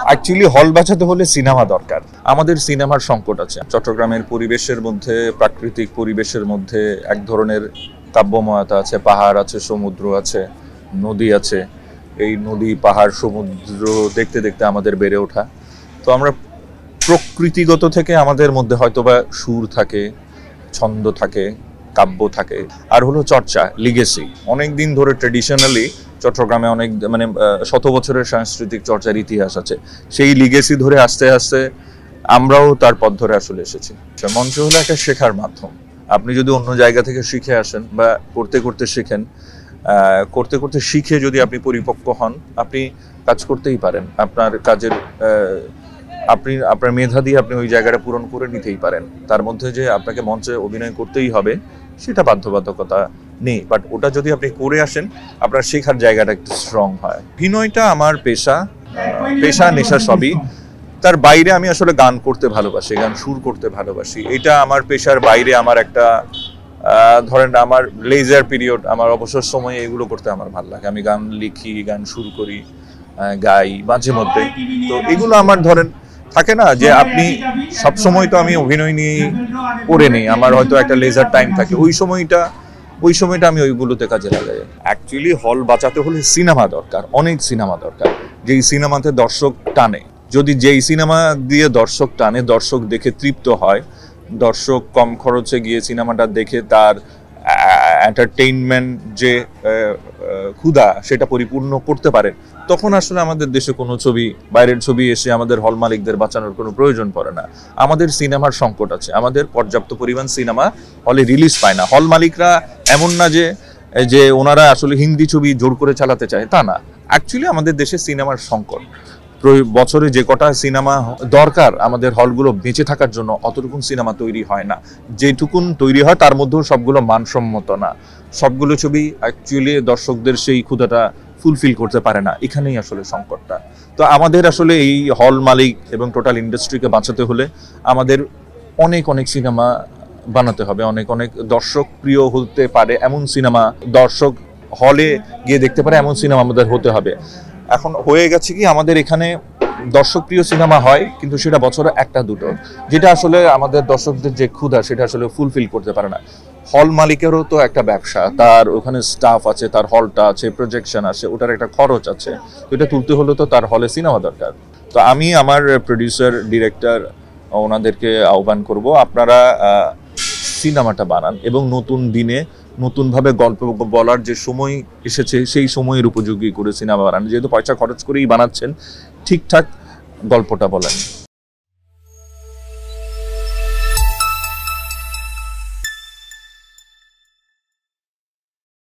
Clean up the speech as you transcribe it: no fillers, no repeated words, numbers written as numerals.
Actually হল বাঁচাতে হলে সিনেমা দরকার। আমাদের সিনেমার সংকট আছে। চট্টগ্রামের পরিবেশের মধ্যে, প্রাকৃতিক পরিবেশের মধ্যে এক ধরনের কাব্যময়তা আছে, পাহাড় আছে, সমুদ্র আছে, নদী আছে। এই নদী, পাহাড়, সমুদ্র দেখতে দেখতে আমাদের বেড়ে ওঠা। তো আমরা প্রকৃতিগত থেকে আমাদের মধ্যে হয়তোবা সুর থাকে, ছন্দ থাকে, কাব্য থাকে, আর হলো চর্চা, লিগেসি। অনেক দিন ধরে ট্রেডিশনালি চট্টগ্রামে অনেক শত বছরের সাংস্কৃতিক চর্চার ইতিহাস আছে। সেই লিগেসি ধরে আস্তে আস্তে আমরাও তার পথ ধরে আসলে এসেছি। মঞ্চ হলো একটা শেখার মাধ্যম। আপনি যদি অন্য জায়গা থেকে শিখে আসেন বা করতে করতে শেখেন, করতে করতে শিখে যদি আপনি পরিপক্ক হন, আপনি কাজ করতেই পারেন। আপনার কাজের আপনি আপনার মেধা দিয়ে আপনি ওই জায়গাটা পূরণ করে নিতেই পারেন। তার মধ্যে যে আপনাকে মঞ্চে অভিনয় করতেই হবে সেটা বাধ্যবাধকতা নেই, বাট ওটা যদি আপনি করে আসেন আপনার শেখার জায়গাটা একটু স্ট্রং হয়। অভিনয়টা আমার পেশা, নেশা সবই। তার বাইরে আমি আসলে গান করতে ভালোবাসি, গান সুর করতে ভালোবাসি। এটা আমার পেশার বাইরে আমার একটা ধরেন আমার লেজার পিরিয়ড, আমার অবসর সময়ে এগুলো করতে আমার ভালো লাগে। আমি গান লিখি, গান সুর করি, গাই মাঝে মধ্যে। তো এগুলো আমার ধরেন থাকে না যে আপনি সবসময় তো আমি অভিনয় নিয়ে করে নিই, আমার হয়তো একটা লেজার টাইম থাকে, ওই সময়টা আমি ওইগুলোতে কাজে লাগাই। অ্যাকচুয়ালি হল বাঁচাতে হলে সিনেমা দরকার, অনেক সিনেমা দরকার, যেই সিনেমাতে দর্শক টানে। যদি যেই সিনেমা দিয়ে দর্শক টানে, দর্শক দেখে তৃপ্ত হয়, দর্শক কম খরচে গিয়ে সিনেমাটা দেখে তার এন্টারটেইনমেন্ট যে ক্ষুধা সেটা পরিপূর্ণ করতে পারে, তখন আসলে আমাদের দেশে কোনো ছবি, বাইরের ছবি এসে আমাদের হল মালিকদের বাঁচানোর কোনো প্রয়োজন পড়ে না। আমাদের সিনেমার সংকট আছে, আমাদের পর্যাপ্ত পরিমাণ সিনেমা হলে রিলিজ পায় না। হল মালিকরা এমন না যে ওনারা আসলে হিন্দি ছবি জোর করে চালাতে চায়, তা না। অ্যাকচুয়ালি আমাদের দেশে সিনেমার সংকট। বছরে যে কটা সিনেমা দরকার আমাদের হলগুলো বেঁচে থাকার জন্য, অতটুকুন সিনেমা তৈরি হয় না। যেটুকুন তৈরি হয় তার মধ্যেও সবগুলো মানসম্মত না। সবগুলো ছবি অ্যাকচুয়ালি দর্শকদের সেই ক্ষুধাটা ফুলফিল করতে পারে না। এখানেই আসলে সংকটটা। তো আমাদের আসলে এই হল মালিক এবং টোটাল ইন্ডাস্ট্রিকে বাঁচাতে হলে আমাদের অনেক সিনেমা বানাতে হবে, অনেক দর্শক প্রিয় হতে পারে এমন সিনেমা, দর্শক হলে গিয়ে দেখতে পারে এমন সিনেমা আমাদের হতে হবে। এখন হয়ে গেছে কি, আমাদের এখানে দর্শক প্রিয় সিনেমা হয় কিন্তু সেটা বছরে একটা দুটো, যেটা আসলে আমাদের দর্শকদের যে ক্ষুধা সেটা আসলে ফুলফিল করতে পারে না। হল মালিকেরও তো একটা ব্যবসা, তার ওখানে স্টাফ আছে, তার হলটা আছে, প্রজেকশন আছে, ওটার একটা খরচ আছে। তো এটা তুলতে হলে তো তার হলে সিনেমা দরকার। তো আমি আমার প্রডিউসার, ডিরেক্টর ওনাদেরকে আহ্বান করব, আপনারা সিনেমাটা বানান এবং নতুন দিনে নতুনভাবে গল্প বলার যে সময় এসেছে সেই সময়ের উপযোগী করে সিনেমা বানান। যেহেতু পয়সা খরচ করেই বানাচ্ছেন, ঠিকঠাক গল্পটা বলেন।